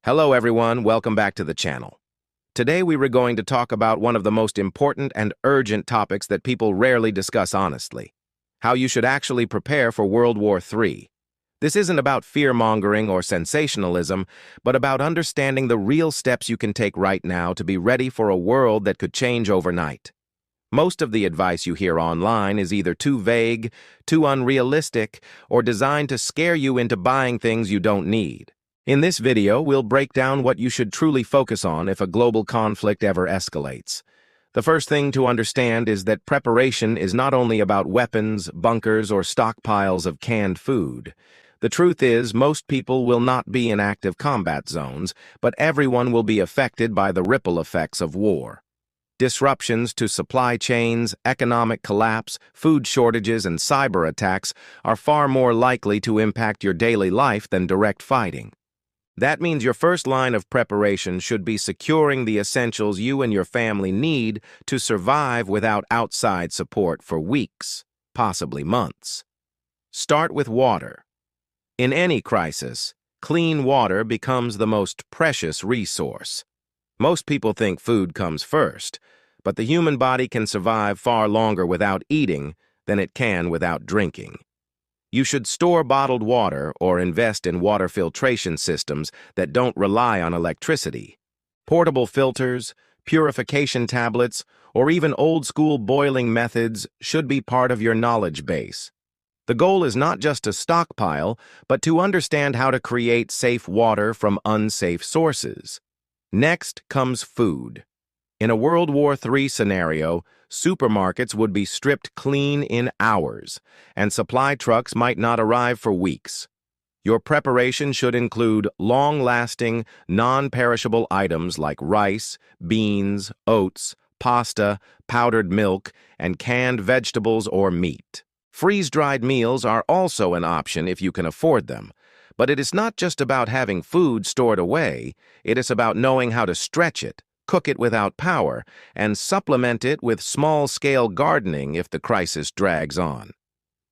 Hello everyone, welcome back to the channel. Today we were going to talk about one of the most important and urgent topics that people rarely discuss honestly: how you should actually prepare for World War III. This isn't about fear-mongering or sensationalism, but about understanding the real steps you can take right now to be ready for a world that could change overnight. Most of the advice you hear online is either too vague, too unrealistic, or designed to scare you into buying things you don't need. In this video, we'll break down what you should truly focus on if a global conflict ever escalates. The first thing to understand is that preparation is not only about weapons, bunkers, or stockpiles of canned food. The truth is, most people will not be in active combat zones, but everyone will be affected by the ripple effects of war. Disruptions to supply chains, economic collapse, food shortages, and cyber attacks are far more likely to impact your daily life than direct fighting. That means your first line of preparation should be securing the essentials you and your family need to survive without outside support for weeks, possibly months. Start with water. In any crisis, clean water becomes the most precious resource. Most people think food comes first, but the human body can survive far longer without eating than it can without drinking. You should store bottled water or invest in water filtration systems that don't rely on electricity. Portable filters, purification tablets, or even old-school boiling methods should be part of your knowledge base. The goal is not just to stockpile, but to understand how to create safe water from unsafe sources. Next comes food. In a World War III scenario, supermarkets would be stripped clean in hours, and supply trucks might not arrive for weeks. Your preparation should include long-lasting, non-perishable items like rice, beans, oats, pasta, powdered milk, and canned vegetables or meat. Freeze-dried meals are also an option if you can afford them. But it is not just about having food stored away, it is about knowing how to stretch it, cook it without power, and supplement it with small-scale gardening if the crisis drags on.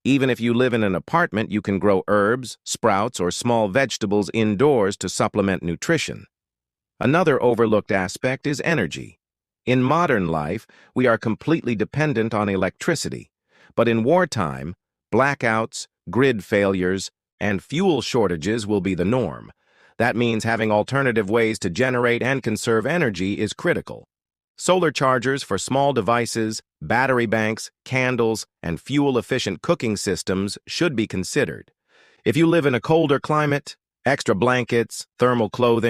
Even if you live in an apartment, you can grow herbs, sprouts, or small vegetables indoors to supplement nutrition. Another overlooked aspect is energy. In modern life, we are completely dependent on electricity, but in wartime, blackouts, grid failures, and fuel shortages will be the norm. That means having alternative ways to generate and conserve energy is critical. Solar chargers for small devices, battery banks, candles, and fuel-efficient cooking systems should be considered. If you live in a colder climate, extra blankets, thermal clothing,